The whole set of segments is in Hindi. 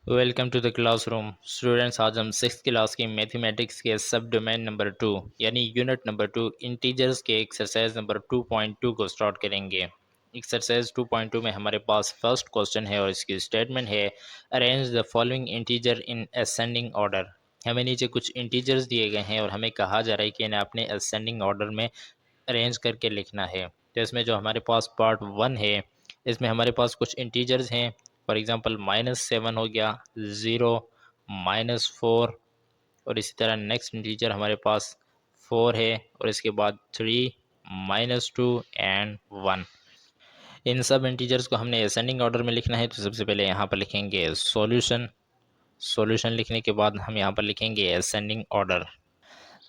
Welcome to the classroom students. आज हम सिक्स क्लास की मैथमेटिक्स के सब डोमेन नंबर 2 यानी यूनिट नंबर 2 इंटीजर्स के एक्सरसाइज नंबर 2.2 को स्टार्ट करेंगे। एक्सरसाइज 2.2 में हमारे पास फर्स्ट क्वेश्चन है और इसकी स्टेटमेंट है arrange the following integer in ascending order. हमें नीचे कुछ इंटीजर्स दिए गए हैं और हमें कहा जा रहा है कि इन्हें अपने असेंडिंग ऑर्डर में अरेंज करके लिखना है। तो इसमें जो हमारे पास पार्ट 1 है, इसमें हमारे पास कुछ इंटीजर्स हैं। फॉर एग्जांपल -7 हो गया, 0, -4 और इसी तरह नेक्स्ट इंटीजर हमारे पास 4 है और इसके बाद 3, -2 एंड 1। इन सब इंटीजर्स को हमने असेंडिंग ऑर्डर में लिखना है। तो सबसे पहले यहाँ पर लिखेंगे सॉल्यूशन। सॉल्यूशन लिखने के बाद हम यहाँ पर लिखेंगे असेंडिंग ऑर्डर।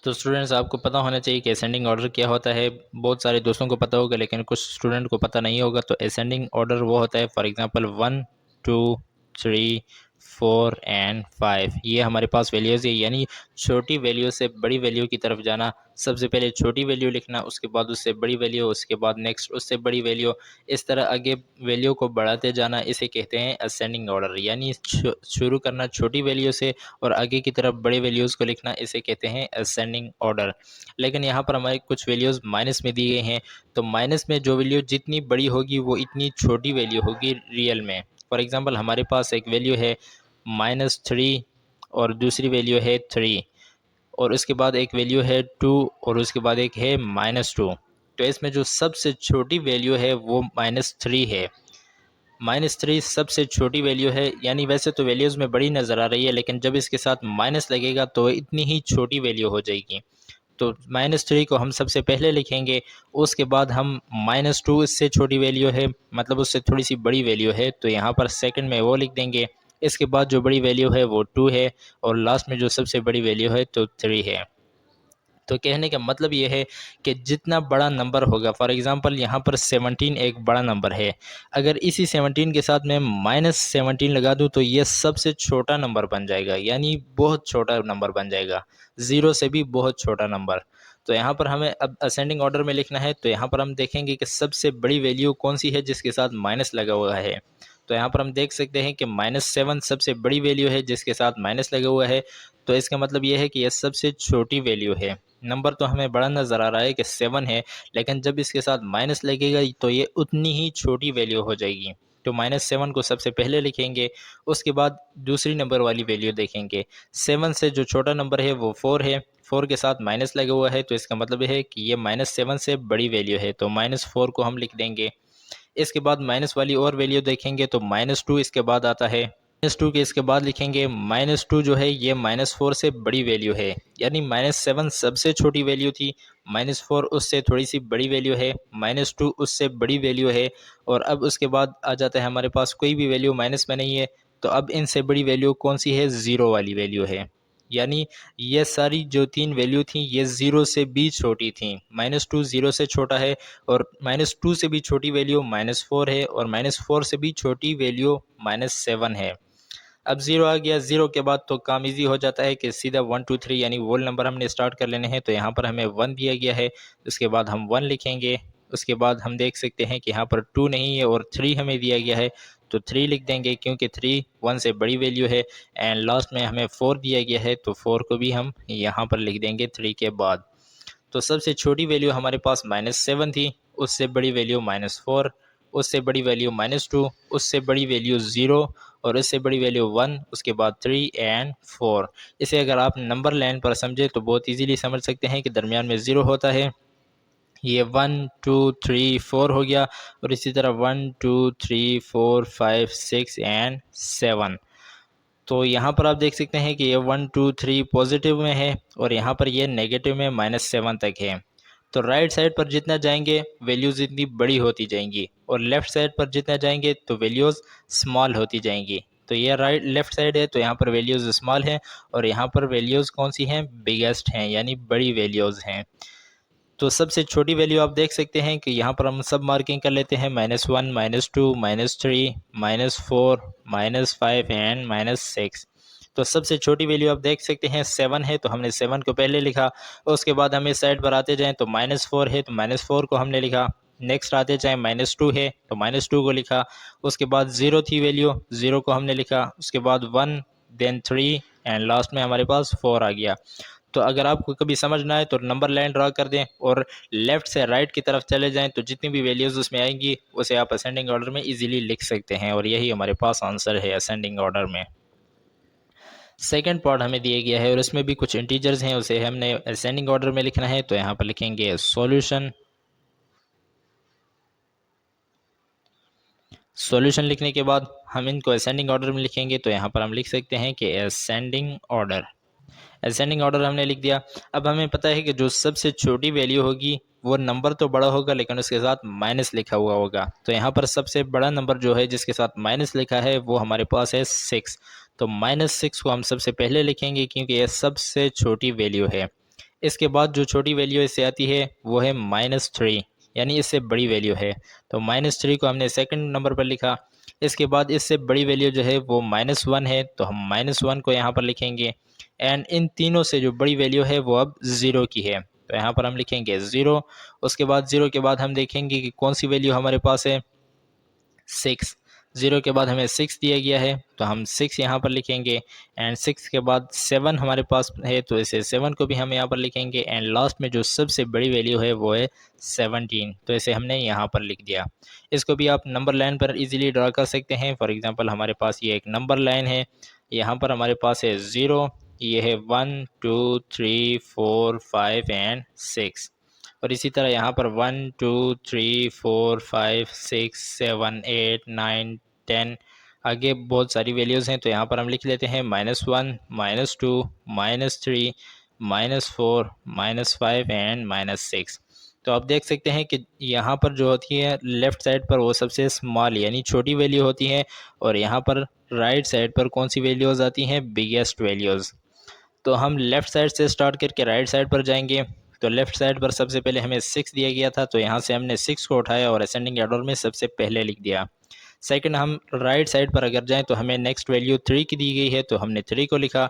तो स्टूडेंट्स, आपको पता होना चाहिए कि असेंडिंग ऑर्डर क्या होता है। बहुत सारे दोस्तों को पता होगा लेकिन कुछ स्टूडेंट को पता नहीं होगा। तो असेंडिंग ऑर्डर वो होता है, फॉर एग्जांपल 1, 2, 3, 4 एंड 5। ये हमारे पास वैल्यूज़ है, यानी छोटी वैल्यू से बड़ी वैल्यू की तरफ जाना। सबसे पहले छोटी वैल्यू लिखना, उसके बाद उससे बड़ी वैल्यू, उसके बाद नेक्स्ट उससे बड़ी वैल्यू, इस तरह आगे वैल्यू को बढ़ाते जाना। इसे कहते हैं असेंडिंग ऑर्डर, यानी शुरू करना छोटी वैल्यू से और आगे की तरफ बड़े वैल्यूज़ को लिखना, इसे कहते हैं असेंडिंग ऑर्डर। लेकिन यहाँ पर हमारे कुछ वैल्यूज़ माइनस में दी गई हैं। तो माइनस में जो वैल्यू जितनी बड़ी होगी वो इतनी छोटी वैल्यू होगी रियल में। फॉर एग्जांपल हमारे पास एक वैल्यू है -3 और दूसरी वैल्यू है 3 और उसके बाद एक वैल्यू है 2 और उसके बाद एक है -2। तो इसमें जो सबसे छोटी वैल्यू है वो -3 है। -3 सबसे छोटी वैल्यू है, यानी वैसे तो वैल्यूज़ में बड़ी नज़र आ रही है लेकिन जब इसके साथ माइनस लगेगा तो इतनी ही छोटी वैल्यू हो जाएगी। तो -3 को हम सबसे पहले लिखेंगे, उसके बाद हम -2 इससे छोटी वैल्यू है, मतलब उससे थोड़ी सी बड़ी वैल्यू है, तो यहाँ पर सेकंड में वो लिख देंगे। इसके बाद जो बड़ी वैल्यू है वो 2 है और लास्ट में जो सबसे बड़ी वैल्यू है तो 3 है। तो कहने का मतलब ये है कि जितना बड़ा नंबर होगा, फॉर एग्जांपल यहाँ पर 17 एक बड़ा नंबर है। अगर इसी 17 के साथ मैं -17 लगा दूँ तो ये सबसे छोटा नंबर बन जाएगा, यानी बहुत छोटा नंबर बन जाएगा, ज़ीरो से भी बहुत छोटा नंबर। तो यहाँ पर हमें अब असेंडिंग ऑर्डर में लिखना है। तो यहाँ पर हम देखेंगे कि सबसे बड़ी वैल्यू कौन सी है जिसके साथ माइनस लगा हुआ है। तो यहाँ पर हम देख सकते हैं कि -7 सबसे बड़ी वैल्यू है जिसके साथ माइनस लगा हुआ है। तो इसका मतलब ये है कि यह सबसे छोटी वैल्यू है। नंबर तो हमें बड़ा नज़र आ रहा है कि 7 है, लेकिन जब इसके साथ माइनस लगेगा तो ये उतनी ही छोटी वैल्यू हो जाएगी। तो -7 को सबसे पहले लिखेंगे, उसके बाद दूसरी नंबर वाली वैल्यू देखेंगे। 7 से जो छोटा नंबर है वो 4 है, 4 के साथ माइनस लगा हुआ है तो इसका मतलब है कि ये -7 से बड़ी वैल्यू है, तो -4 को हम लिख देंगे। इसके बाद माइनस वाली और वैल्यू देखेंगे तो -2 इसके बाद आता है। -2 के इसके बाद लिखेंगे, -2 जो है ये -4 से बड़ी वैल्यू है, यानी -7 सबसे छोटी वैल्यू थी, -4 उससे थोड़ी सी बड़ी वैल्यू है, -2 उससे बड़ी वैल्यू है और अब उसके बाद आ जाता है हमारे पास कोई भी वैल्यू माइनस में नहीं है। तो अब इनसे बड़ी वैल्यू कौन सी है? ज़ीरो वाली वैल्यू है। यानी ये सारी जो तीन वैल्यू थी ये ज़ीरो से भी छोटी थी। -2 ज़ीरो से छोटा है और -2 से भी छोटी वैल्यू -4 है और -4 से भी छोटी वैल्यू -7 है। अब ज़ीरो आ गया, ज़ीरो के बाद तो काम ईज़ी हो जाता है कि सीधा 1 2 3 यानी होल नंबर हमने स्टार्ट कर लेने हैं। तो यहाँ पर हमें 1 दिया गया है, उसके बाद हम 1 लिखेंगे। उसके बाद हम देख सकते हैं कि यहाँ पर 2 नहीं है और 3 हमें दिया गया है, तो 3 लिख देंगे क्योंकि 3 1 से बड़ी वैल्यू है। एंड लास्ट में हमें 4 दिया गया है तो 4 को भी हम यहाँ पर लिख देंगे 3 के बाद। तो सबसे छोटी वैल्यू हमारे पास -7 थी, उससे बड़ी वैल्यू -4, उससे बड़ी वैल्यू -2, उससे बड़ी वैल्यू 0 और इससे बड़ी वैल्यू 1, उसके बाद 3 एंड 4। इसे अगर आप नंबर लाइन पर समझे तो बहुत इजीली समझ सकते हैं कि दरमियान में 0 होता है। ये 1 2 3 4 हो गया और इसी तरह 1 2 3 4 5 6 एंड 7। तो यहाँ पर आप देख सकते हैं कि ये 1 2 3 पॉजिटिव में है और यहाँ पर ये नेगेटिव में -7 तक है। तो राइट साइड पर जितना जाएंगे वैल्यूज़ इतनी बड़ी होती जाएंगी और लेफ़्ट साइड पर जितना जाएंगे तो वैल्यूज़ स्मॉल होती जाएंगी। तो ये राइट लेफ़्ट साइड है तो यहाँ पर वैल्यूज़ स्मॉल हैं और यहाँ पर वैल्यूज़ कौन सी हैं? बिगेस्ट हैं, यानी बड़ी वैल्यूज़ हैं। तो सबसे छोटी वैल्यू आप देख सकते हैं कि यहाँ पर हम सब मार्किंग कर लेते हैं, -1 -2 -3 -4 -5 एंड -6। तो सबसे छोटी वैल्यू आप देख सकते हैं 7 है तो हमने 7 को पहले लिखा। उसके बाद हम इस साइड पर आते जाएं तो -4 है तो -4 को हमने लिखा। नेक्स्ट आते जाए -2 है तो -2 को लिखा, उसके बाद 0 थी वैल्यू, 0 को हमने लिखा, उसके बाद 1, देन 3 एंड लास्ट में हमारे पास 4 आ गया। तो अगर आपको कभी समझना है तो नंबर लाइन ड्रा कर दें और लेफ़्ट से राइट की तरफ चले जाएं, तो जितनी भी वैल्यूज़ उसमें आएंगी उसे आप असेंडिंग ऑर्डर में इजीली लिख सकते हैं, और यही हमारे पास आंसर है असेंडिंग ऑर्डर में। सेकंड पार्ट हमें दिया गया है और इसमें भी कुछ इंटीजर्स हैं, उसे हमने असेंडिंग ऑर्डर में लिखना है, तो यहाँ पर लिखेंगे सॉल्यूशन। सॉल्यूशन लिखने के बाद हम इनको असेंडिंग ऑर्डर में लिखेंगे, तो यहाँ पर हम लिख सकते हैं कि असेंडिंग ऑर्डर। असेंडिंग ऑर्डर हमने लिख दिया। अब हमें पता है कि जो सबसे छोटी वैल्यू होगी वो नंबर तो बड़ा होगा लेकिन उसके साथ माइनस लिखा हुआ होगा, तो यहाँ पर सबसे बड़ा नंबर जो है जिसके साथ माइनस लिखा है वो हमारे पास है 6। तो -6 को हम सबसे पहले लिखेंगे क्योंकि यह सबसे छोटी वैल्यू है। इसके बाद जो छोटी वैल्यू इससे आती है वो है -3, यानी इससे बड़ी वैल्यू है, तो -3 को हमने सेकंड नंबर पर लिखा। इसके बाद इससे बड़ी वैल्यू जो है वो -1 है, तो हम -1 को यहाँ पर लिखेंगे। एंड इन तीनों से जो बड़ी वैल्यू है वो अब 0 की है, तो यहाँ पर हम लिखेंगे 0। उसके बाद 0 के बाद हम देखेंगे कि कौन सी वैल्यू हमारे पास है, 6। 0 के बाद हमें 6 दिया गया है तो हम 6 यहाँ पर लिखेंगे। एंड 6 के बाद 7 हमारे पास है तो इसे 7 को भी हम यहाँ पर लिखेंगे। एंड लास्ट में जो सबसे बड़ी वैल्यू है वो है 17, तो इसे हमने यहाँ पर लिख दिया। इसको भी आप नंबर लाइन पर इजीली ड्रा कर सकते हैं। फॉर एग्जांपल हमारे पास ये एक नंबर लाइन है, यहाँ पर हमारे पास है 0, ये है 1 2 3 4 5 एंड 6, और इसी तरह यहाँ पर 1 2 3 4 5 6 7 8 9 10 आगे बहुत सारी वैल्यूज़ हैं, तो यहाँ पर हम लिख लेते हैं -1 -2 -3 -4 -5 एंड -6। तो आप देख सकते हैं कि यहाँ पर जो होती है लेफ़्ट साइड पर वो सबसे स्मॉल यानी छोटी वैल्यू होती है, और यहाँ पर राइट साइड पर कौन सी वैल्यूज़ आती हैं, बिगेस्ट वैल्यूज़। तो हम लेफ़्ट साइड से स्टार्ट करके राइट साइड पर जाएंगे। तो लेफ़्ट साइड पर सबसे पहले हमें 6 दिया गया था, तो यहाँ से हमने 6 को उठाया और असेंडिंग ऑर्डर में सबसे पहले लिख दिया। सेकंड हम राइट साइड पर अगर जाएं तो हमें नेक्स्ट वैल्यू 3 की दी गई है, तो हमने 3 को लिखा।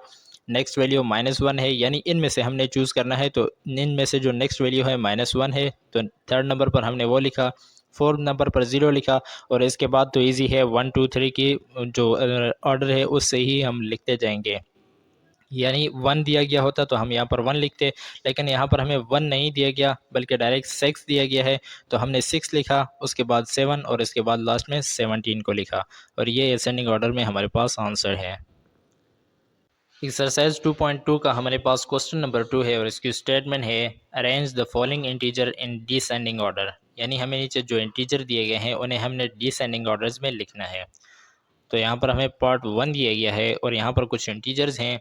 नेक्स्ट वैल्यू -1 है, यानी इनमें से हमने चूज़ करना है, तो इनमें से जो नेक्स्ट वैल्यू है -1 है, तो थर्ड नंबर पर हमने वो लिखा। फोर्थ नंबर पर 0 लिखा, और इसके बाद तो ईजी है 1 2 3 की जो ऑर्डर है उससे ही हम लिखते जाएंगे। यानी 1 दिया गया होता तो हम यहाँ पर 1 लिखते, लेकिन यहाँ पर हमें 1 नहीं दिया गया बल्कि डायरेक्ट 6 दिया गया है, तो हमने 6 लिखा, उसके बाद 7 और इसके बाद लास्ट में 17 को लिखा, और ये असेंडिंग ऑर्डर में हमारे पास आंसर है। एक्सरसाइज 2.2 का हमारे पास क्वेश्चन नंबर 2 है और इसकी स्टेटमेंट है arrange the following integer in descending order, यानी हमें नीचे जो इंटीजर दिए गए हैं उन्हें हमने डिसेंडिंग ऑर्डर्स में लिखना है। तो यहाँ पर हमें पार्ट 1 दिया गया है और यहाँ पर कुछ इंटीजर्स हैं।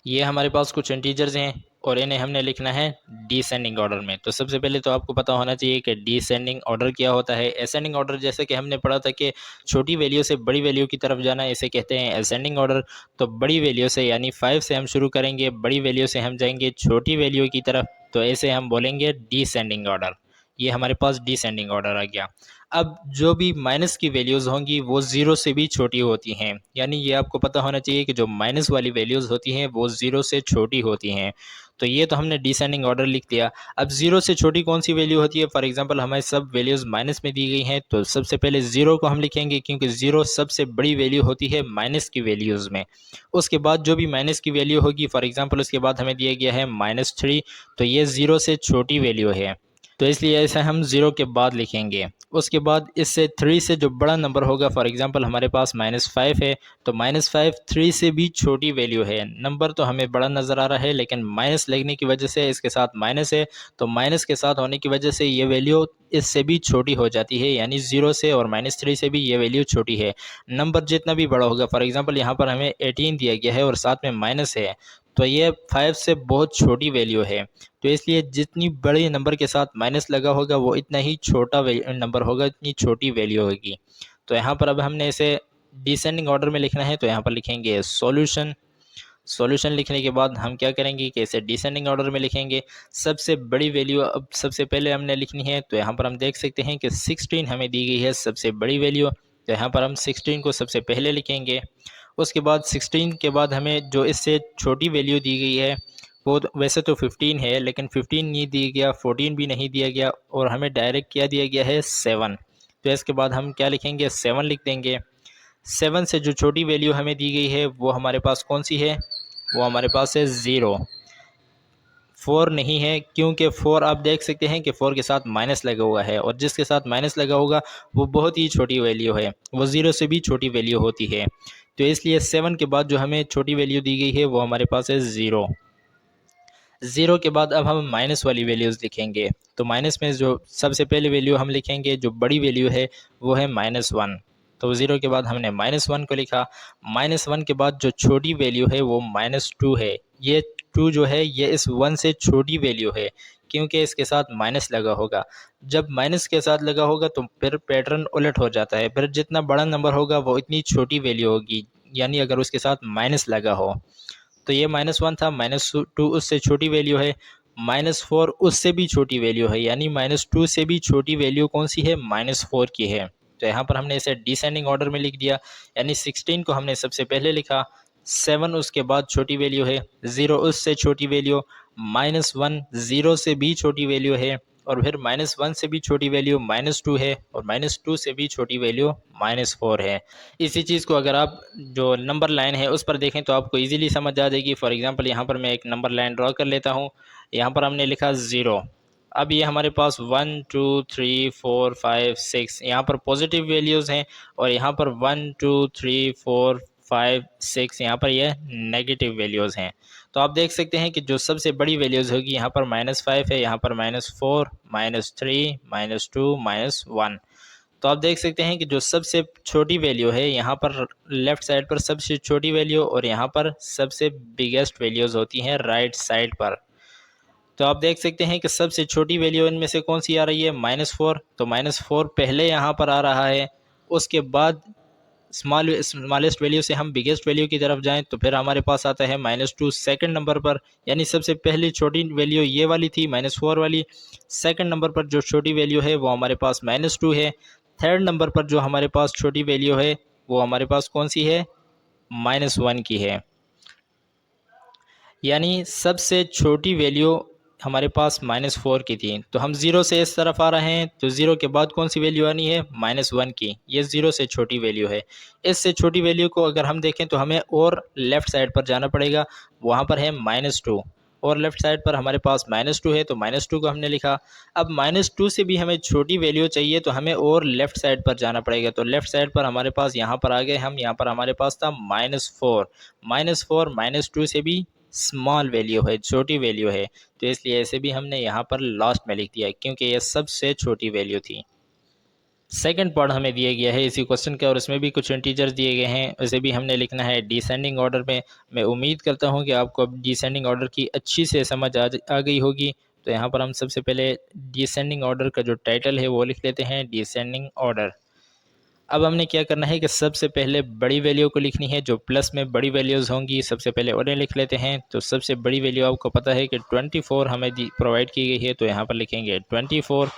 ये हमारे पास कुछ इंटीजर्स हैं और इन्हें हमने लिखना है डिसेंडिंग ऑर्डर में। तो सबसे पहले तो आपको पता होना चाहिए कि डिसेंडिंग ऑर्डर क्या होता है। असेंडिंग ऑर्डर जैसे कि हमने पढ़ा था कि छोटी वैल्यू से बड़ी वैल्यू की तरफ जाना, इसे कहते हैं असेंडिंग ऑर्डर। तो बड़ी वैल्यू से यानी 5 से हम शुरू करेंगे, बड़ी वैल्यू से हम जाएंगे छोटी वैल्यू की तरफ, तो ऐसे हम बोलेंगे डिसेंडिंग ऑर्डर। ये हमारे पास डिसेंडिंग ऑर्डर आ गया। अब जो भी माइनस की वैल्यूज़ होंगी वो 0 से भी छोटी होती हैं, यानी ये आपको पता होना चाहिए कि जो माइनस वाली वैल्यूज़ होती हैं वो 0 से छोटी होती हैं। तो ये तो हमने डिसेंडिंग ऑर्डर लिख दिया। अब 0 से छोटी कौन सी वैल्यू होती है, फॉर एग्जांपल हमारी सब वैल्यूज़ माइनस में दी गई हैं, तो सबसे पहले 0 को हम लिखेंगे क्योंकि 0 सबसे बड़ी वैल्यू होती है माइनस की वैल्यूज़ में। उसके बाद जो भी माइनस की वैल्यू होगी, फॉर एग्जांपल उसके बाद हमें दिया गया है -3, तो ये 0 से छोटी वैल्यू है, तो इसलिए ऐसे हम 0 के बाद लिखेंगे। उसके बाद इससे 3 से जो बड़ा नंबर होगा, फॉर एग्जांपल हमारे पास -5 है, तो -5 3 से भी छोटी वैल्यू है। नंबर तो हमें बड़ा नज़र आ रहा है लेकिन माइनस लगने की वजह से इसके साथ माइनस है, तो माइनस के साथ होने की वजह से ये वैल्यू इससे भी छोटी हो जाती है, यानी 0 से और -3 से भी ये वैल्यू छोटी है। नंबर जितना भी बड़ा होगा, फॉर एग्जांपल यहाँ पर हमें 18 दिया गया है और साथ में माइनस है, तो ये 5 से बहुत छोटी वैल्यू है। तो इसलिए जितनी बड़े नंबर के साथ माइनस लगा होगा वो इतना ही छोटा नंबर होगा, इतनी छोटी वैल्यू होगी। तो यहाँ पर अब हमने इसे डिसेंडिंग ऑर्डर में लिखना है, तो यहाँ पर लिखेंगे सॉल्यूशन। सॉल्यूशन लिखने के बाद हम क्या करेंगे कि इसे डिसेंडिंग ऑर्डर में लिखेंगे। सबसे बड़ी वैल्यू अब सबसे पहले हमने लिखनी है, तो यहाँ पर हम देख सकते हैं कि 16 हमें दी गई है सबसे बड़ी वैल्यू, तो यहाँ पर हम 16 को सबसे पहले लिखेंगे। उसके बाद 16 के बाद हमें जो इससे छोटी वैल्यू दी गई है वो वैसे तो 15 है, लेकिन 15 नहीं दिया गया, 14 भी नहीं दिया गया, और हमें डायरेक्ट क्या दिया गया है 7। तो इसके बाद हम क्या लिखेंगे 7 लिख देंगे। 7 से जो छोटी वैल्यू हमें दी गई है वो हमारे पास कौन सी है, वो हमारे पास है 0। 4 नहीं है, क्योंकि 4 आप देख सकते हैं कि 4 के साथ माइनस लगा हुआ है, और जिसके साथ माइनस लगा होगा वो बहुत ही छोटी वैल्यू है, वो 0 से भी छोटी वैल्यू होती है। तो इसलिए 7 के बाद जो हमें छोटी वैल्यू दी गई है वो हमारे पास है 0। 0 के बाद अब हम माइनस वाली वैल्यूज़ लिखेंगे। तो माइनस में जो सबसे पहले वैल्यू हम लिखेंगे, जो बड़ी वैल्यू है वो है -1। तो 0 के बाद हमने -1 को लिखा। -1 के बाद जो छोटी वैल्यू है वो -2 है। ये 2 जो है ये इस 1 से छोटी वैल्यू है, क्योंकि इसके साथ माइनस लगा होगा। जब माइनस के साथ लगा होगा तो फिर पैटर्न उलट हो जाता है, फिर जितना बड़ा नंबर होगा वो इतनी छोटी वैल्यू होगी, यानी अगर उसके साथ माइनस लगा हो। तो ये -1 था, -2 उससे छोटी वैल्यू है, -4 उससे भी छोटी वैल्यू है, यानी -2 से भी छोटी वैल्यू कौन सी है, -4 की है। तो यहाँ पर हमने इसे डिसेंडिंग ऑर्डर में लिख दिया, यानी 16 को हमने सबसे पहले लिखा, 7 उसके बाद छोटी वैल्यू है, 0 उससे छोटी वैल्यू, -1 0 से भी छोटी वैल्यू है, और फिर -1 से भी छोटी वैल्यू -2 है, और -2 से भी छोटी वैल्यू -4 है। इसी चीज़ को अगर आप जो नंबर लाइन है उस पर देखें तो आपको इजीली समझ आ जाएगी। फॉर एग्जांपल यहाँ पर मैं एक नंबर लाइन ड्रॉ कर लेता हूँ। यहाँ पर हमने लिखा 0। अब ये हमारे पास 1 2 3 4 5 6 यहाँ पर पॉजिटिव वैल्यूज़ हैं, और यहाँ पर 1 2 3 4 5 6 यहाँ पर ये नेगेटिव वैल्यूज़ हैं। तो आप देख सकते हैं कि जो सबसे बड़ी वैल्यूज़ होगी यहाँ पर -5 है, यहाँ पर -4 -3 -2 -1। तो आप देख सकते हैं कि जो सबसे छोटी वैल्यू है यहाँ पर लेफ़्ट साइड पर सबसे छोटी वैल्यू, और यहाँ पर सबसे बिगेस्ट वैल्यूज़ होती हैं राइट साइड पर। तो आप देख सकते हैं कि सबसे छोटी वैल्यू इनमें से कौन सी आ रही है, -4। तो -4 पहले यहाँ पर आ रहा है, उसके बाद स्मॉलेस्ट वैल्यू से हम बिगेस्ट वैल्यू की तरफ जाएं तो फिर हमारे पास आता है -2 सेकंड नंबर पर, यानी सबसे पहली छोटी वैल्यू ये वाली थी -4 वाली। सेकंड नंबर पर जो छोटी वैल्यू है वो हमारे पास -2 है। थर्ड नंबर पर जो हमारे पास छोटी वैल्यू है वो हमारे पास कौन सी है, -1 की है। यानी सबसे छोटी वैल्यू हमारे पास -4 की थी। तो हम 0 से इस तरफ आ रहे हैं, तो 0 के बाद कौन सी वैल्यू आनी है, -1 की। ये 0 से छोटी वैल्यू है। इससे छोटी वैल्यू को अगर हम देखें तो हमें और लेफ़्ट साइड पर जाना पड़ेगा, वहाँ पर है -2, और लेफ़्ट साइड पर हमारे पास -2 है, तो -2 को हमने लिखा। अब -2 से भी हमें छोटी वैल्यू चाहिए तो हमें और लेफ़्ट साइड पर जाना पड़ेगा। तो लेफ़्ट साइड पर हमारे पास यहाँ पर आ गए हम, यहाँ पर हमारे पास था -4। -4 -2 से भी स्मॉल वैल्यू है, छोटी वैल्यू है, तो इसलिए ऐसे भी हमने यहाँ पर लास्ट में लिख दिया, क्योंकि ये सबसे छोटी वैल्यू थी। सेकंड पार्ट हमें दिया गया है इसी क्वेश्चन का, और इसमें भी कुछ इंटीजर्स दिए गए हैं, उसे भी हमने लिखना है डिसेंडिंग ऑर्डर में। मैं उम्मीद करता हूँ कि आपको अब डिसेंडिंग ऑर्डर की अच्छी से समझ आ गई होगी। तो यहाँ पर हम सबसे पहले डिसेंडिंग ऑर्डर का जो टाइटल है वो लिख लेते हैं, डिसेंडिंग ऑर्डर। अब हमने क्या करना है कि सबसे पहले बड़ी वैल्यू को लिखनी है, जो प्लस में बड़ी वैल्यूज़ होंगी सबसे पहले उन्हें लिख लेते हैं। तो सबसे बड़ी वैल्यू आपको पता है कि 24 हमें प्रोवाइड की गई है, तो यहाँ पर लिखेंगे 24।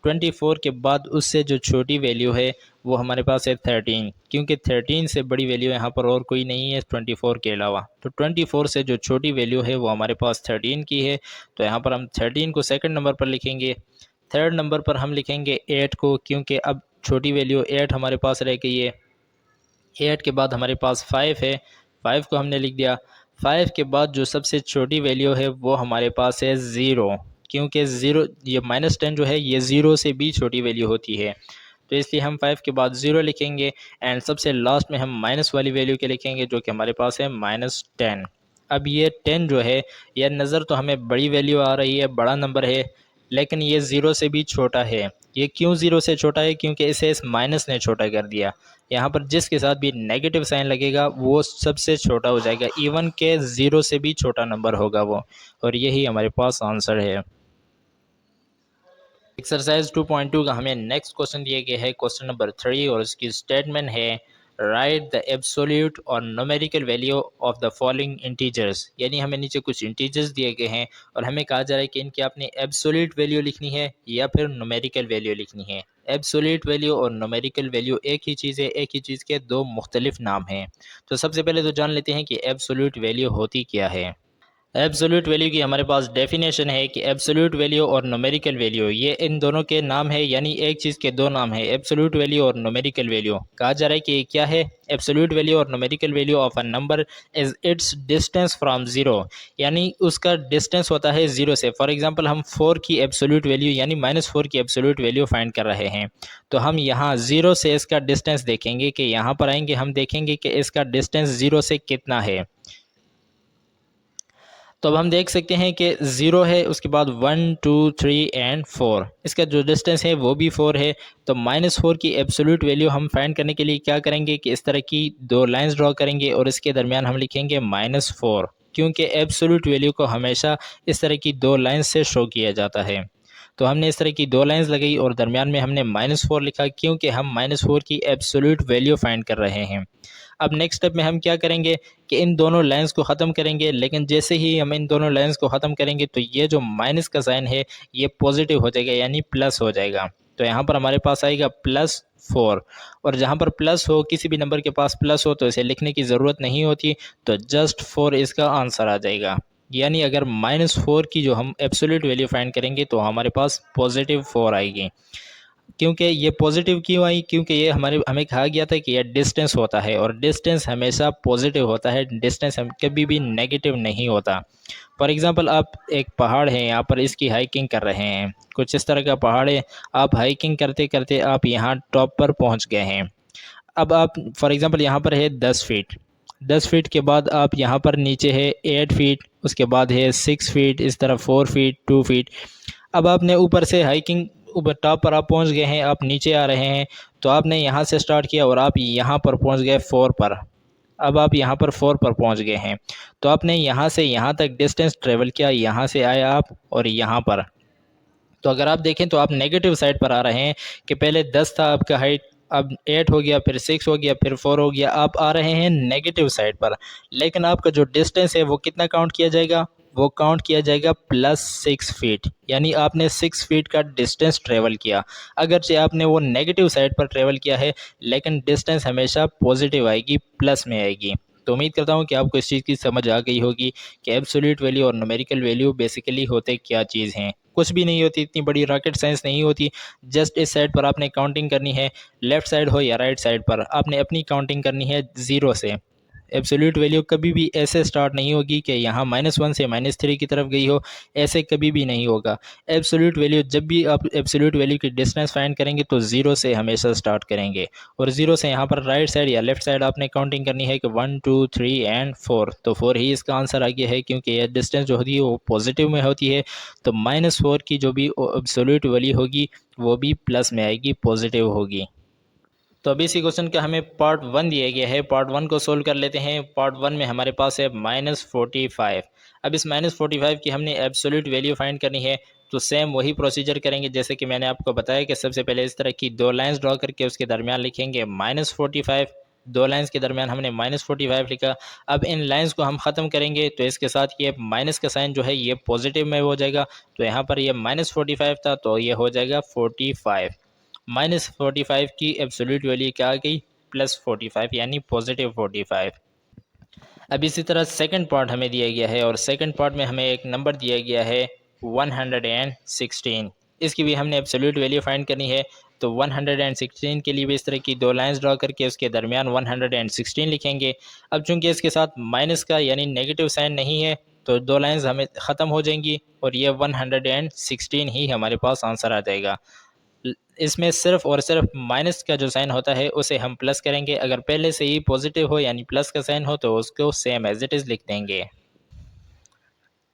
24 के बाद उससे जो छोटी वैल्यू है वो हमारे पास है 13, क्योंकि 13 से बड़ी वैल्यू यहाँ पर और कोई नहीं है 24 के अलावा। तो 24 से जो छोटी वैल्यू है वो हमारे पास 13 की है, तो यहाँ पर हम 13 को सेकंड नंबर पर लिखेंगे। थर्ड नंबर पर हम लिखेंगे 8 को, क्योंकि अब छोटी वैल्यू 8 हमारे पास रह गई है। 8 के बाद हमारे पास 5 है, 5 को हमने लिख दिया। 5 के बाद जो सबसे छोटी वैल्यू है वो हमारे पास है 0, क्योंकि 0 ये -10 जो है ये 0 से भी छोटी वैल्यू होती है, तो इसलिए हम 5 के बाद 0 लिखेंगे। एंड सबसे लास्ट में हम माइनस वाली वैल्यू के लिखेंगे, जो कि हमारे पास है -10। अब ये 10 जो है, यह नज़र तो हमें बड़ी वैल्यू आ रही है, बड़ा नंबर है, लेकिन ये 0 से भी छोटा है। ये क्यों 0 से छोटा है, क्योंकि इसे इस माइनस ने छोटा कर दिया। यहाँ पर जिसके साथ भी नेगेटिव साइन लगेगा वो सबसे छोटा हो जाएगा, इवन के 0 से भी छोटा नंबर होगा वो, और यही हमारे पास आंसर है। एक्सरसाइज 2.2 का हमें नेक्स्ट क्वेश्चन दिया गया है, क्वेश्चन नंबर 3, और इसकी स्टेटमेंट है राइट द एब्सोल्यूट और numerical value of the following integers. यानी हमें नीचे कुछ इंटीजर्स दिए गए हैं और हमें कहा जा रहा है कि इनकी आपने एब्सोल्यूट वैल्यू लिखनी है या फिर न्यूमेरिकल वैल्यू लिखनी है। एब्सोल्यूट वैल्यू और न्यूमेरिकल वैल्यू एक ही चीज़ है, एक ही चीज़ के दो मुख्तलिफ नाम हैं। तो सबसे पहले तो जान लेते हैं कि एब्सोल्यूट वैल्यू होती क्या है। एब्सोल्यूट वैल्यू की हमारे पास डेफिनेशन है कि एब्सोल्यूट वैल्यू और न्यूमेरिकल वैल्यू ये इन दोनों के नाम है, यानी एक चीज़ के दो नाम है, एब्सोल्यूट वैल्यू और न्यूमेरिकल वैल्यू। कहा जा रहा है कि क्या है, एब्सोल्यूट वैल्यू और numerical value of a number is it's distance from zero, यानी उसका डिस्टेंस होता है जीरो से। फॉर एग्जांपल हम 4 की एब्सोल्यूट वैल्यू यानी -4 की एब्सोल्यूट वैल्यू फाइंड कर रहे हैं, तो हम यहाँ जीरो से इसका डिस्टेंस देखेंगे कि यहाँ पर आएंगे, हम देखेंगे कि इसका डिस्टेंस जीरो से कितना है। तो अब हम देख सकते हैं कि ज़ीरो है, उसके बाद 1 2 3 एंड 4, इसका जो डिस्टेंस है वो भी 4 है। तो -4 की एब्सोल्यूट वैल्यू हम फाइंड करने के लिए क्या करेंगे कि इस तरह की दो लाइंस ड्रॉ करेंगे और इसके दरमियान हम लिखेंगे -4, क्योंकि एब्सोल्यूट वैल्यू को हमेशा इस तरह की दो लाइंस से शो किया जाता है। तो हमने इस तरह की दो लाइंस लगाई और दरमियान में हमने -4 लिखा, क्योंकि हम -4 की एब्सोल्यूट वैल्यू फाइंड कर रहे हैं। अब नेक्स्ट स्टेप में हम क्या करेंगे कि इन दोनों लाइंस को ख़त्म करेंगे, लेकिन जैसे ही हम इन दोनों लाइंस को ख़त्म करेंगे तो ये जो माइनस का साइन है ये पॉजिटिव हो जाएगा, यानी प्लस हो जाएगा। तो यहाँ पर हमारे पास आएगा +4, और जहाँ पर प्लस हो, किसी भी नंबर के पास प्लस हो तो इसे लिखने की ज़रूरत नहीं होती, तो जस्ट 4 इसका आंसर आ जाएगा। यानी अगर -4 की जो हम एब्सोल्यूट वैल्यू फाइंड करेंगे तो हमारे पास +4 आएगी। क्योंकि ये पॉजिटिव क्यों आई, क्योंकि ये हमें कहा गया था कि ये डिस्टेंस होता है और डिस्टेंस हमेशा पॉजिटिव होता है, डिस्टेंस हम कभी भी नेगेटिव नहीं होता। फॉर एग्जांपल आप एक पहाड़ है, यहाँ पर इसकी हाइकिंग कर रहे हैं, कुछ इस तरह का पहाड़ है, आप हाइकिंग करते करते आप यहाँ टॉप पर पहुँच गए हैं। अब आप फॉर एग्जांपल यहाँ पर है 10 फीट, 10 फीट के बाद आप यहाँ पर नीचे है 8 फीट, उसके बाद है 6 फीट, इस तरह 4 फीट, 2 फीट। अब आपने ऊपर से हाइकिंग ऊपर टॉप पर आप पहुँच गए हैं, आप नीचे आ रहे हैं, तो आपने यहाँ से स्टार्ट किया और आप यहाँ पर पहुँच गए 4 पर। अब आप यहाँ पर 4 पर पहुँच गए हैं, तो आपने यहाँ से यहाँ तक डिस्टेंस ट्रेवल किया, यहाँ से आए आप और यहाँ पर। तो अगर आप देखें तो आप नेगेटिव साइड पर आ रहे हैं कि पहले 10 था आपका हाइट, अब 8 हो गया, फिर 6 हो गया, फिर 4 हो गया, आप आ रहे हैं नेगेटिव साइड पर। लेकिन आपका जो डिस्टेंस है वो कितना काउंट किया जाएगा, वो काउंट किया जाएगा +6 फीट, यानी आपने 6 फीट का डिस्टेंस ट्रेवल किया। अगरचे आपने वो नेगेटिव साइड पर ट्रेवल किया है, लेकिन डिस्टेंस हमेशा पॉजिटिव आएगी, प्लस में आएगी। तो उम्मीद करता हूँ कि आपको इस चीज़ की समझ आ गई होगी कि एब्सोल्यूट वैल्यू और न्यूमेरिकल वैल्यू बेसिकली होते क्या चीज़ हैं। कुछ भी नहीं होती, इतनी बड़ी रॉकेट साइंस नहीं होती। जस्ट इस साइड पर आपने काउंटिंग करनी है, लेफ़्ट साइड हो या राइट साइड पर आपने अपनी काउंटिंग करनी है ज़ीरो से। एब्सोल्यूट वैल्यू कभी भी ऐसे स्टार्ट नहीं होगी कि यहाँ -1 से -3 की तरफ गई हो, ऐसे कभी भी नहीं होगा। एब्सोल्यूट वैल्यू जब भी आप एब्सोल्यूट वैल्यू की डिस्टेंस फाइंड करेंगे तो ज़ीरो से हमेशा स्टार्ट करेंगे, और ज़ीरो से यहाँ पर राइट साइड या लेफ्ट साइड आपने काउंटिंग करनी है कि 1 2 3 एंड 4। तो 4 ही इसका आंसर आ गया है, क्योंकि ये डिस्टेंस जो होती है वो पॉजिटिव में होती है, तो -4 की जो भी एब्सोल्यूट वैल्यू होगी वो भी प्लस में आएगी, पॉजिटिव होगी। तो अभी इसी क्वेश्चन का हमें पार्ट 1 दिया गया है, पार्ट 1 को सोल्व कर लेते हैं। पार्ट 1 में हमारे पास है -45। अब इस -45 की हमने एब्सोल्यूट वैल्यू फाइंड करनी है, तो सेम वही प्रोसीजर करेंगे जैसे कि मैंने आपको बताया कि सबसे पहले इस तरह की दो लाइंस ड्रॉ करके उसके दरमियान लिखेंगे -45। दो लाइंस के दरमियान हमने -45 लिखा। अब इन लाइंस को हम ख़त्म करेंगे तो इसके साथ ये माइनस का साइन जो है ये पॉजिटिव में हो जाएगा, तो यहाँ पर ये -45 था तो ये हो जाएगा 45। -45 की एब्सोल्यूट वैल्यू क्या आ गई, +45, यानी +45। अब इसी तरह सेकंड पार्ट हमें दिया गया है, और सेकंड पार्ट में हमें एक नंबर दिया गया है 116। इसकी भी हमने एब्सोल्यूट वैल्यू फाइंड करनी है, तो 116 के लिए भी इस तरह की दो लाइंस ड्रॉ करके उसके दरमियान 116 लिखेंगे। अब चूंकि इसके साथ माइनस का यानी नेगेटिव साइन नहीं है, तो दो लाइंस हमें ख़त्म हो जाएंगी और ये 116 ही हमारे पास आंसर आ जाएगा। इसमें सिर्फ और सिर्फ माइनस का जो साइन होता है उसे हम प्लस करेंगे, अगर पहले से ही पॉजिटिव हो यानी प्लस का साइन हो तो उसको सेम एज इट इज़ लिख देंगे।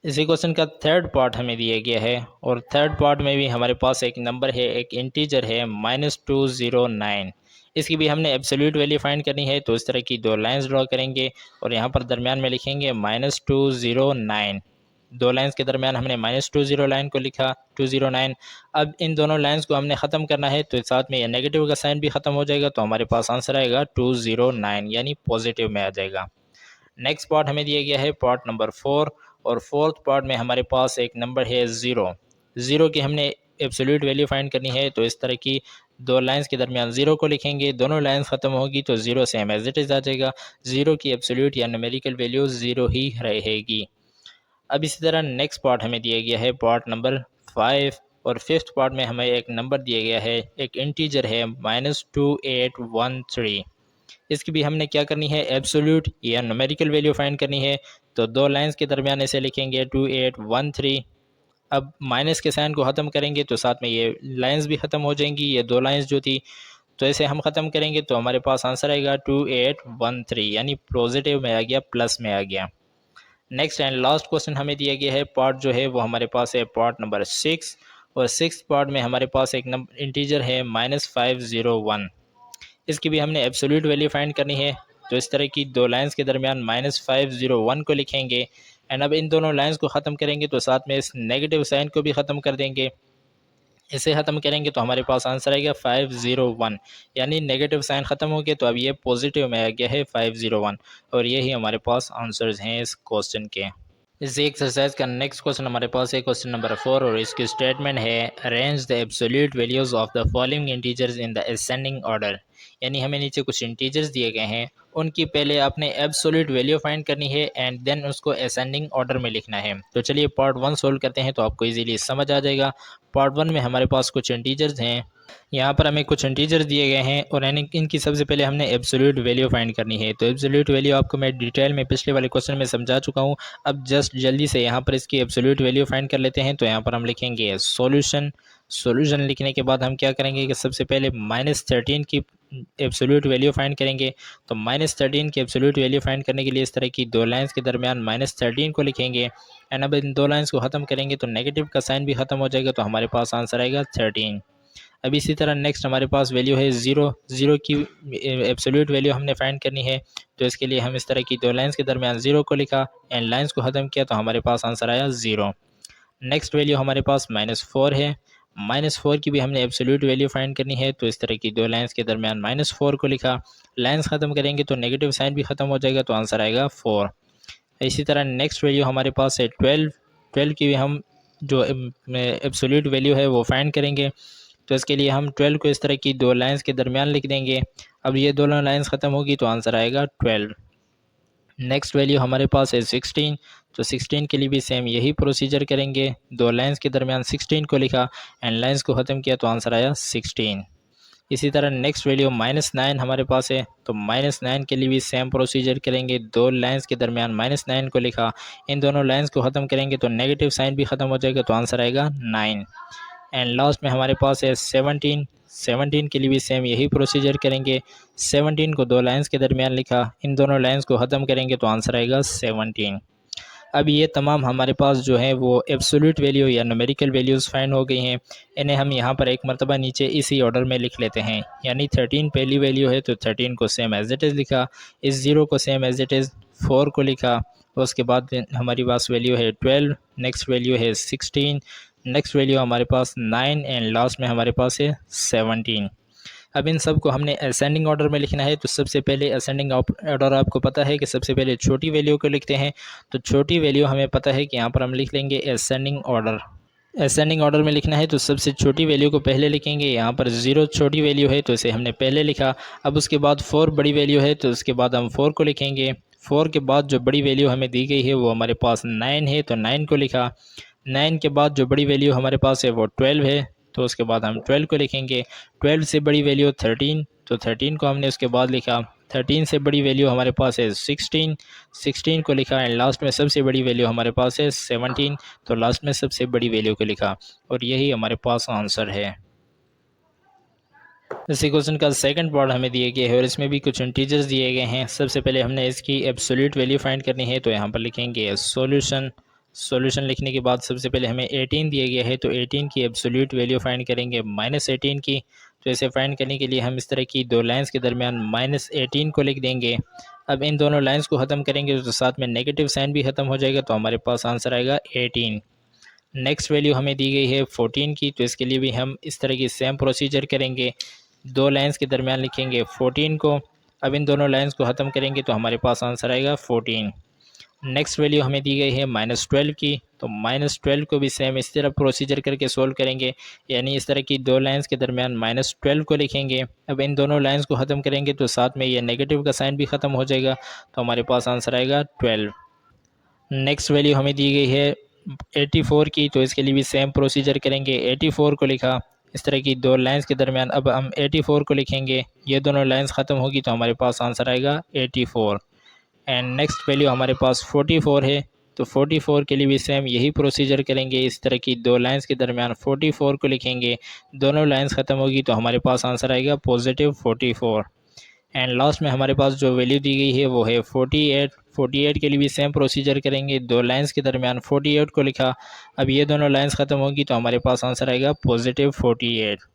इसी क्वेश्चन का थर्ड पार्ट हमें दिया गया है, और थर्ड पार्ट में भी हमारे पास एक नंबर है, एक इंटीजर है -209। इसकी भी हमने एब्सोल्यूट वैल्यू फाइंड करनी है, तो इस तरह की दो लाइंस ड्रॉ करेंगे और यहाँ पर दरमियान में लिखेंगे -209। दो लाइंस के दरमियान हमने -20 लाइन को लिखा, 209। अब इन दोनों लाइंस को हमने ख़त्म करना है, तो साथ में ये नेगेटिव का साइन भी ख़त्म हो जाएगा, तो हमारे पास आंसर आएगा 209, यानी पॉजिटिव में आ जाएगा। नेक्स्ट पार्ट हमें दिया गया है पार्ट नंबर 4, और फोर्थ पार्ट में हमारे पास एक नंबर है ज़ीरो। ज़ीरो की हमने एब्सोल्यूट वैल्यू फाइंड करनी है, तो इस तरह की दो लाइंस के दरमियान ज़ीरो को लिखेंगे, दोनों लाइंस ख़त्म होगी तो zero same as it is आ जाएगा। ज़ीरो की एब्सोल्यूट या न्यूमेरिकल वैल्यू ज़ीरो ही रहेगी। अब इसी तरह नेक्स्ट पार्ट हमें दिया गया है पार्ट नंबर 5, और फिफ्थ पार्ट में हमें एक नंबर दिया गया है, एक इंटीजर है -2813। इसकी भी हमने क्या करनी है, एब्सोल्यूट या न्यूमेरिकल वैल्यू फाइंड करनी है। तो दो लाइंस के दरमियान इसे लिखेंगे 2813। अब माइनस के साइन को ख़त्म करेंगे तो साथ में ये लाइंस भी ख़त्म हो जाएंगी, ये दो लाइंस जो थी, तो इसे हम ख़त्म करेंगे तो हमारे पास आंसर आएगा 2813, यानी पॉजिटिव में आ गया, प्लस में आ गया। नेक्स्ट एंड लास्ट क्वेश्चन हमें दिया गया है, पार्ट जो है वो हमारे पास है पार्ट नंबर 6, और सिक्स पार्ट में हमारे पास एक नंबर इंटीजर है -501। इसकी भी हमने एब्सोल्यूट वैल्यू फाइंड करनी है। तो इस तरह की दो लाइंस के दरमियान -501 को लिखेंगे, एंड अब इन दोनों लाइंस को ख़त्म करेंगे तो साथ में इस नेगेटिव साइन को भी ख़त्म कर देंगे। इसे ख़त्म करेंगे तो हमारे पास आंसर आएगा 501, यानी नेगेटिव साइन ख़त्म हो गया तो अब ये पॉजिटिव में आ गया है 501, और यही हमारे पास आंसर्स हैं इस क्वेश्चन के। इस एक्सरसाइज का नेक्स्ट क्वेश्चन हमारे पास है क्वेश्चन नंबर 4, और इसकी स्टेटमेंट है arrange the absolute values of the following integers in the ascending order. यानी हमें नीचे कुछ इंटीजर्स दिए गए हैं, उनकी पहले आपने एब्सोल्यूट वैल्यू फाइंड करनी है एंड देन उसको असेंडिंग ऑर्डर में लिखना है। तो चलिए पार्ट 1 सोल्व करते हैं तो आपको इजीली समझ आ जाएगा। पार्ट 1 में हमारे पास कुछ इंटीजर्स हैं, यहाँ पर हमें कुछ इंटीजर दिए गए हैं, और इनकी सबसे पहले हमने एब्सोल्यूट वैल्यू फाइंड करनी है। तो एब्सोल्यूट वैल्यू आपको मैं डिटेल में पिछले वाले क्वेश्चन में समझा चुका हूँ। अब जस्ट जल्दी से यहाँ पर इसकी एब्सोल्यूट वैल्यू फाइंड कर लेते हैं। तो यहाँ पर हम लिखेंगे सॉल्यूशन। सॉल्यूशन लिखने के बाद हम क्या करेंगे कि सबसे पहले -13 की एब्सोल्यूट वैल्यू फाइंड करेंगे। तो -13 की एब्सोल्यूट वैल्यू फाइंड करने के लिए इस तरह की दो लाइंस के दरमियान -13 को लिखेंगे, एंड अब इन दो लाइंस को ख़त्म करेंगे तो नेगेटिव का साइन भी ख़त्म हो जाएगा, तो हमारे पास आंसर आएगा 13। अब इसी तरह नेक्स्ट हमारे पास वैल्यू है ज़ीरो। ज़ीरो की एब्सोल्यूट वैल्यू हमने फाइंड करनी है। तो इसके लिए हम इस तरह की दो लाइंस के दरमियान ज़ीरो को लिखा एंड लाइंस को ख़त्म किया, तो हमारे पास आंसर आया 0। नेक्स्ट वैल्यू हमारे पास -4 है। -4 की भी हमने एब्सोल्यूट वैल्यू फाइंड करनी है। तो इस तरह की दो लाइंस के दरमियान -4 को लिखा, लाइंस ख़त्म करेंगे तो नेगेटिव साइन भी ख़त्म हो जाएगा, तो आंसर आएगा 4। इसी तरह नेक्स्ट वैल्यू हमारे पास है 12। 12 की भी हम जो एब्सोल्यूट वैल्यू है वो फाइंड करेंगे। तो इसके लिए हम 12 को इस तरह की दो लाइंस के दरमियान लिख देंगे। अब ये दोनों लाइंस ख़त्म होगी तो आंसर आएगा 12। नेक्स्ट वैल्यू हमारे पास है 16। तो 16 के लिए भी सेम यही प्रोसीजर करेंगे, दो लाइंस के दरमियान 16 को लिखा एंड लाइंस को ख़त्म किया, तो आंसर आया 16। इसी तरह नेक्स्ट वैल्यू -9 हमारे पास है। तो -9 के लिए भी सेम प्रोसीजर करेंगे, दो लाइंस के दरमियान -9 को लिखा, इन दोनों लाइंस को ख़त्म करेंगे तो नेगेटिव साइन भी ख़त्म हो जाएगा, तो आंसर आएगा 9। एंड लास्ट में हमारे पास है 17। 17 के लिए भी सेम यही प्रोसीजर करेंगे, 17 को दो लाइंस के दरमियान लिखा, इन दोनों लाइंस को ख़त्म करेंगे तो आंसर आएगा 17। अब ये तमाम हमारे पास जो है वो एब्सोल्यूट वैल्यू या न्यूमेरिकल वैल्यूज़ फाइंड हो गई हैं। इन्हें हम यहाँ पर एक मरतबा नीचे इसी ऑर्डर में लिख लेते हैं। यानी 13 पहली वैल्यू है तो 13 को सेम एज इट इज़ लिखा, इस 0 को सेम एज इट इज़ 4 को लिखा, उसके बाद हमारी पास वैल्यू है 12, नेक्स्ट वैल्यू है 16, नेक्स्ट वैल्यू हमारे पास 9 एंड लास्ट में हमारे पास है 17। अब इन सब को हमने असेंडिंग ऑर्डर में लिखना है। तो सबसे पहले असेंडिंग ऑर्डर आपको पता है कि सबसे पहले छोटी वैल्यू को लिखते हैं। तो छोटी वैल्यू हमें पता है कि यहाँ पर हम लिख लेंगे असेंडिंग ऑर्डर। असेंडिंग ऑर्डर में लिखना है तो सबसे छोटी वैल्यू को पहले लिखेंगे। यहाँ पर 0 छोटी वैल्यू है तो इसे हमने पहले लिखा। अब उसके बाद 4 बड़ी वैल्यू है तो उसके बाद हम 4 को लिखेंगे। 4 के बाद जो बड़ी वैल्यू हमें दी गई है वो हमारे पास 9 है तो 9 को लिखा। 9 के बाद जो बड़ी वैल्यू हमारे पास है वो 12 है तो उसके बाद हम 12 को लिखेंगे। 12 से बड़ी वैल्यू 13 तो 13 को हमने उसके बाद लिखा। 13 से बड़ी वैल्यू हमारे पास है 16, 16 को लिखा एंड लास्ट में सबसे बड़ी वैल्यू हमारे पास है 17, तो लास्ट में सबसे बड़ी वैल्यू को लिखा, और यही हमारे पास आंसर है। इसी क्वेश्चन का सेकंड पार्ट हमें दिए गए है और इसमें भी कुछ इंटीजर्स दिए गए हैं। सबसे पहले हमने इसकी एब्सोल्यूट वैल्यू फाइंड करनी है, तो यहाँ पर लिखेंगे सॉल्यूशन। सॉल्यूशन लिखने के बाद सबसे पहले हमें 18 दिया गया है, तो 18 की एब्सोल्यूट वैल्यू फाइंड करेंगे -18 की। तो इसे फाइंड करने के लिए हम इस तरह की दो लाइंस के दरमियान -18 को लिख देंगे। अब इन दोनों लाइंस को ख़त्म करेंगे तो साथ में नेगेटिव साइन भी ख़त्म हो जाएगा, तो हमारे पास आंसर आएगा 18। नेक्स्ट वैल्यू हमें दी गई है 14 की, तो इसके लिए भी हम इस तरह की सेम प्रोसीजर करेंगे, दो लाइंस के दरमियान लिखेंगे 14 को। अब इन दोनों लाइंस को ख़त्म करेंगे तो हमारे पास आंसर आएगा 14। नेक्स्ट वैल्यू हमें दी गई है -12 की, तो -12 को भी सेम इस तरह प्रोसीजर करके सोल्व करेंगे, यानी इस तरह की दो लाइंस के दरमियान -12 को लिखेंगे। अब इन दोनों लाइंस को ख़त्म करेंगे तो साथ में ये नेगेटिव का साइन भी ख़त्म हो जाएगा, तो हमारे पास आंसर आएगा 12। नेक्स्ट वैल्यू हमें दी गई है 84 की, तो इसके लिए भी सेम प्रोसीजर करेंगे। 84 को लिखा, इस तरह की दो लाइंस के दरमियान अब हम 84 को लिखेंगे, ये दोनों लाइंस ख़त्म होगी तो हमारे पास आंसर आएगा 84। एंड नेक्स्ट वैल्यू हमारे पास 44 है, तो 44 के लिए भी सेम यही प्रोसीजर करेंगे। इस तरह की दो लाइंस के दरमियान 44 को लिखेंगे, दोनों लाइंस ख़त्म होगी तो हमारे पास आंसर आएगा पॉजिटिव 44। एंड लास्ट में हमारे पास जो वैल्यू दी गई है वो है 48। 48 के लिए भी सेम प्रोसीजर करेंगे, दो लाइंस के दरमियान 48 को लिखा, अब ये दोनों लाइंस ख़त्म होगी तो हमारे पास आंसर आएगा पॉजिटिव 48।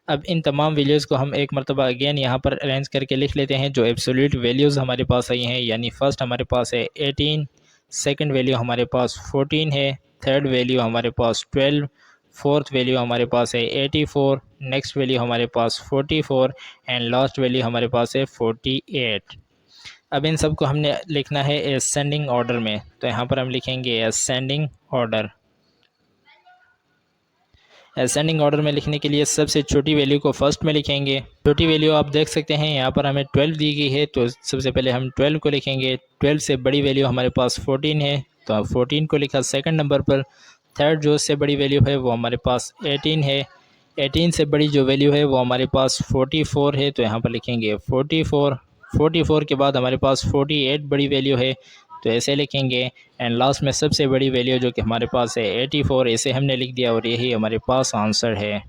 अब इन तमाम वैल्यूज़ को हम एक मरतबा अगेन यहाँ पर अरेंज करके लिख लेते हैं जो एब्सोल्यूट वैल्यूज़ हमारे पास आई हैं। यानी फर्स्ट हमारे पास है 18, सेकंड वैल्यू हमारे पास 14 है, थर्ड वैल्यू हमारे पास 12, फोर्थ वैल्यू हमारे पास है 84, नेक्स्ट वैल्यू हमारे पास 44 एंड लास्ट वैल्यू हमारे पास है 48। अब इन सब को हमने लिखना है असेंडिंग ऑर्डर में, तो यहाँ पर हम लिखेंगे असेंडिंग ऑर्डर। असेंडिंग ऑर्डर में लिखने के लिए सबसे छोटी वैल्यू को फर्स्ट में लिखेंगे। छोटी वैल्यू आप देख सकते हैं यहाँ पर हमें 12 दी गई है, तो सबसे पहले हम 12 को लिखेंगे। 12 से बड़ी वैल्यू हमारे पास 14 है, तो अब 14 को लिखा सेकंड नंबर पर। थर्ड जो उससे बड़ी वैल्यू है वो हमारे पास 18 है। 18 से बड़ी जो वैल्यू है वो हमारे पास 44 है, तो यहाँ पर लिखेंगे 44। 44 के बाद हमारे पास 48 बड़ी वैल्यू है, तो ऐसे लिखेंगे। एंड लास्ट में सबसे बड़ी वैल्यू जो कि हमारे पास है 84, इसे हमने लिख दिया और यही हमारे पास आंसर है।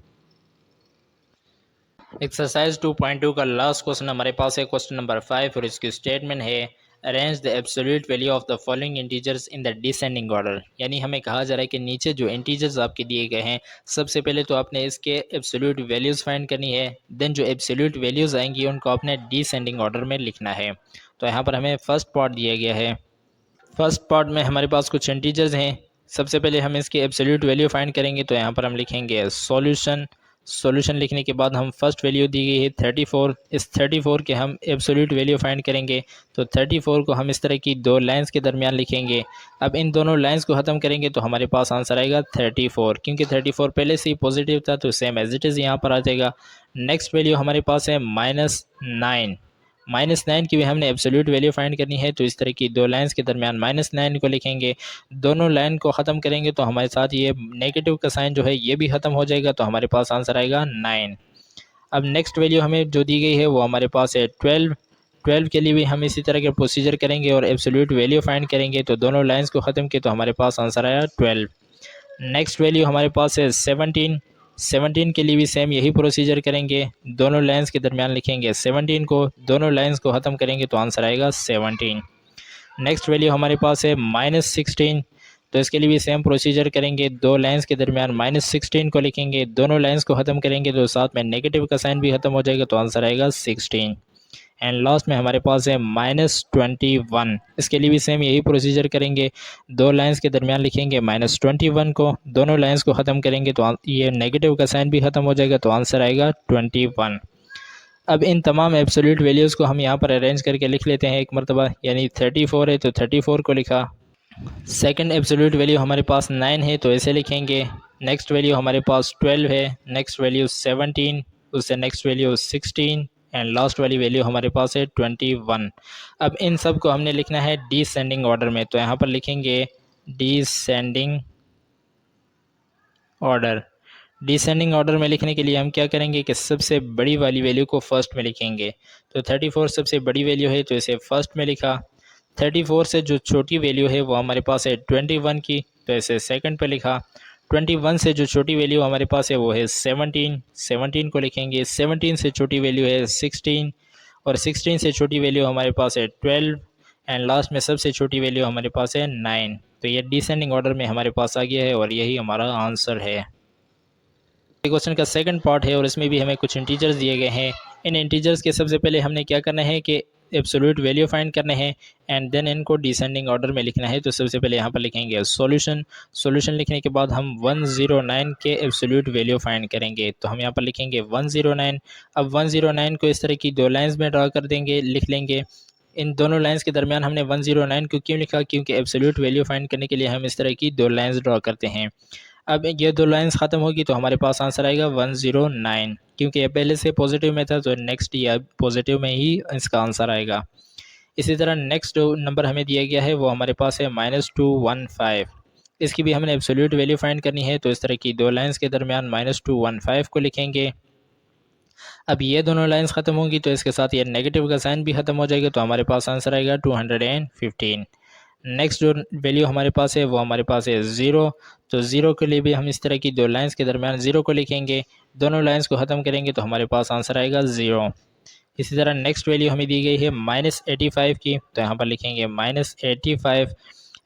एक्सरसाइज 2.2 का लास्ट क्वेश्चन हमारे पास है क्वेश्चन नंबर 5 और इसकी स्टेटमेंट है arrange the absolute value of the following integers in the descending order. यानी हमें कहा जा रहा है कि नीचे जो इंटीजर्स आपके दिए गए हैं, सबसे पहले तो आपने इसके एब्सोल्यूट वैल्यूज़ फाइंड करनी है, देन जो एब्सोल्यूट वैल्यूज़ आएंगी उनको आपने डिसेंडिंग ऑर्डर में लिखना है। तो यहाँ पर हमें फर्स्ट पार्ट दिया गया है। फर्स्ट पार्ट में हमारे पास कुछ इंटीजर्स हैं। सबसे पहले हम इसकी एब्सोल्यूट वैल्यू फाइंड करेंगे, तो यहाँ पर हम लिखेंगे सॉल्यूशन। सॉल्यूशन लिखने के बाद हम फर्स्ट वैल्यू दी गई है 34, इस 34 के हम एब्सोल्यूट वैल्यू फाइंड करेंगे। तो 34 को हम इस तरह की दो लाइंस के दरमियान लिखेंगे। अब इन दोनों लाइंस को ख़त्म करेंगे तो हमारे पास आंसर आएगा 34, क्योंकि 34 पहले से ही पॉजिटिव था तो सेम एज इट इज़ यहाँ पर आ जाएगा। नेक्स्ट वैल्यू हमारे पास है -9। -9 की भी हमने एब्सोल्यूट वैल्यू फाइंड करनी है, तो इस तरह की दो लाइंस के दरमियान -9 को लिखेंगे। दोनों लाइन को ख़त्म करेंगे तो हमारे साथ ये नेगेटिव का साइन जो है ये भी ख़त्म हो जाएगा, तो हमारे पास आंसर आएगा 9। अब नेक्स्ट वैल्यू हमें जो दी गई है वो हमारे पास है 12। 12 के लिए भी हम इसी तरह के प्रोसीजर करेंगे और एब्सोल्यूट वैल्यू फाइंड करेंगे, तो दोनों लाइंस को ख़त्म किए तो हमारे पास आंसर आया 12। नेक्स्ट वैल्यू हमारे पास है 17। 17 के लिए भी सेम यही प्रोसीजर करेंगे, दोनों लाइंस के दरमियान लिखेंगे 17 को, दोनों लाइंस को ख़त्म करेंगे तो आंसर आएगा 17। नेक्स्ट वैल्यू हमारे पास है -16, तो इसके लिए भी सेम प्रोसीजर करेंगे, दो लाइंस के दरमियान -16 को लिखेंगे, दोनों लाइंस को ख़त्म करेंगे तो साथ में नेगेटिव का साइन भी ख़त्म हो जाएगा, तो आंसर आएगा 16। एंड लास्ट में हमारे पास है -21, इसके लिए भी सेम यही प्रोसीजर करेंगे, दो लाइंस के दरमियान लिखेंगे -21 को, दोनों लाइंस को ख़त्म करेंगे तो ये नेगेटिव का साइन भी ख़त्म हो जाएगा, तो आंसर आएगा 21। अब इन तमाम एब्सोल्यूट वैल्यूज़ को हम यहाँ पर अरेंज करके लिख लेते हैं एक मरतबा। यानी 34 है तो 34 को लिखा, सेकंड एब्सोल्यूट वैल्यू हमारे पास 9 है तो ऐसे लिखेंगे। नेक्स्ट वैल्यू हमारे पास 12 है, नेक्स्ट वैल्यू 17, उससे नेक्स्ट वैल्यू 16 एंड लास्ट वाली वैल्यू हमारे पास है 21। अब इन सब को हमने लिखना है डिसेंडिंग ऑर्डर में, तो यहाँ पर लिखेंगे डिसेंडिंग ऑर्डर। डिसेंडिंग ऑर्डर में लिखने के लिए हम क्या करेंगे कि सबसे बड़ी वाली वैल्यू को फर्स्ट में लिखेंगे। तो 34 सबसे बड़ी वैल्यू है तो इसे फर्स्ट में लिखा। 34 से जो छोटी वैल्यू है वो हमारे पास है 21 की, तो इसे सेकंड पे लिखा। 21 से जो छोटी वैल्यू हमारे पास है वो है 17, 17 को लिखेंगे। 17 से छोटी वैल्यू है 16 और 16 से छोटी वैल्यू हमारे पास है 12 एंड लास्ट में सबसे छोटी वैल्यू हमारे पास है 9। तो ये डिसेंडिंग ऑर्डर में हमारे पास आ गया है और यही हमारा आंसर है। क्वेश्चन का सेकंड पार्ट है और इसमें भी हमें कुछ इंटीजर्स दिए गए हैं। इन इंटीजर्स के सबसे पहले हमने क्या करना है कि एब्सोल्यूट वैल्यू फाइंड करने हैं एंड देन इनको डिसेंडिंग ऑर्डर में लिखना है। तो सबसे पहले यहाँ पर लिखेंगे सॉल्यूशन। सॉल्यूशन लिखने के बाद हम 109 के एब्सोल्यूट वैल्यू फाइंड करेंगे, तो हम यहाँ पर लिखेंगे 109। अब 109 को इस तरह की दो लाइंस में ड्रा कर देंगे, लिख लेंगे। इन दोनों लाइंस के दरमियान हमने 109 को क्यों लिखा, क्योंकि एब्सोल्यूट वैल्यू फाइंड करने के लिए हम इस तरह की दो लाइंस ड्रा करते हैं। अब ये दो लाइंस ख़त्म होगी तो हमारे पास आंसर आएगा 109, क्योंकि ये पहले से पॉजिटिव में था तो नेक्स्ट ये पॉजिटिव में ही इसका आंसर आएगा। इसी तरह नेक्स्ट जो नंबर हमें दिया गया है वो हमारे पास है -215। इसकी भी हमने एब्सोल्यूट वैल्यू फाइंड करनी है, तो इस तरह की दो लाइंस के दरमियान -215 को लिखेंगे। अब ये दोनों लाइंस ख़त्म होंगी तो इसके साथ ये नेगेटिव का साइन भी ख़त्म हो जाएगा, तो हमारे पास आंसर आएगा 215। नेक्स्ट जो वैल्यू हमारे पास है वो हमारे पास है ज़ीरो। तो ज़ीरो के लिए भी हम इस तरह की दो लाइंस के दरमियान ज़ीरो को लिखेंगे, दोनों लाइंस को ख़त्म करेंगे तो हमारे पास आंसर आएगा ज़ीरो। इसी तरह नेक्स्ट वैल्यू हमें दी गई है -85 की, तो यहाँ पर लिखेंगे -85।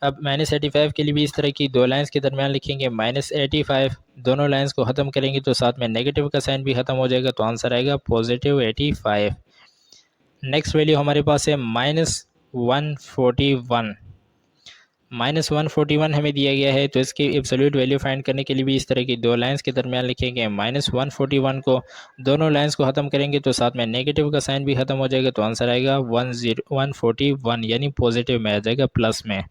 अब -85 के लिए भी इस तरह की दो लाइंस के दरमियान लिखेंगे -85, दोनों लाइंस को ख़त्म करेंगे तो साथ में नेगेटिव का साइन भी ख़त्म हो जाएगा, तो आंसर आएगा +85। नेक्स्ट वैल्यू हमारे पास है -141। -141 हमें दिया गया है, तो इसकी एब्सोल्यूट वैल्यू फाइंड करने के लिए भी इस तरह की दो लाइंस के दरमियान लिखेंगे -141 को, दोनों लाइंस को ख़त्म करेंगे तो साथ में नेगेटिव का साइन भी ख़त्म हो जाएगा, तो आंसर आएगा 141, यानी पॉजिटिव में आ जाएगा, प्लस में।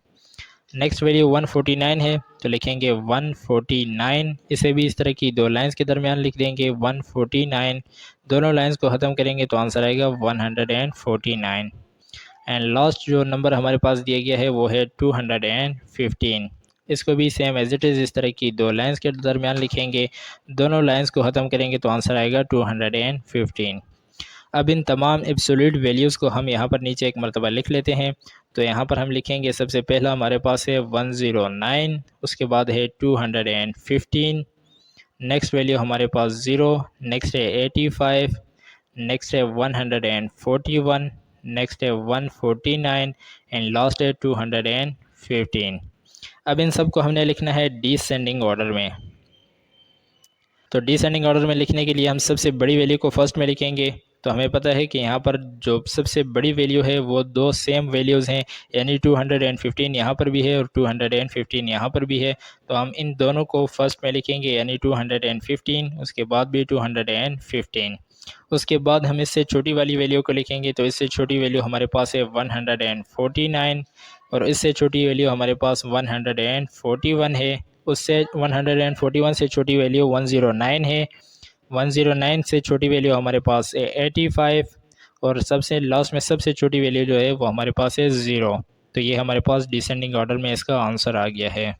नेक्स्ट वैल्यू 149 है, तो लिखेंगे 149। इसे भी इस तरह की दो लाइंस के दरमियान लिख देंगे 149, दोनों लाइंस को ख़त्म करेंगे तो आंसर आएगा 149। एंड लास्ट जो नंबर हमारे पास दिया गया है वो है 215। इसको भी सेम एज इट इज़ इस तरह की दो लाइंस के दरमियान लिखेंगे, दोनों लाइंस को ख़त्म करेंगे तो आंसर आएगा 215। अब इन तमाम एब्सोल्यूट वैल्यूज़ को हम यहाँ पर नीचे एक मरतबा लिख लेते हैं। तो यहाँ पर हम लिखेंगे, सबसे पहला हमारे पास है 109, उसके बाद है 215, नेक्स्ट वैल्यू हमारे पास 0, नेक्स्ट है 85, नेक्स्ट है 141, नेक्स्ट है 149 एंड लास्ट है 215। अब इन सब को हमने लिखना है डिसेंडिंग ऑर्डर में। तो डिसेंडिंग ऑर्डर में लिखने के लिए हम सबसे बड़ी वैल्यू को फर्स्ट में लिखेंगे। तो हमें पता है कि यहाँ पर जो सबसे बड़ी वैल्यू है वो दो सेम वैल्यूज़ हैं, यानी 215 यहाँ पर भी है और 215 यहाँ पर भी है। तो हम इन दोनों को फर्स्ट में लिखेंगे, यानी 215, उसके बाद भी 215। उसके बाद हम इससे छोटी वाली वैल्यू को लिखेंगे, तो इससे छोटी वैल्यू हमारे पास है 149 और इससे छोटी वैल्यू हमारे पास 141 है। उससे 141 से छोटी वैल्यू 109 है, 109 से छोटी वैल्यू हमारे पास है 85 और सबसे लास्ट में सबसे छोटी वैल्यू जो है वो हमारे पास है 0। तो ये हमारे पास डिसेंडिंग ऑर्डर में इसका आंसर आ गया है।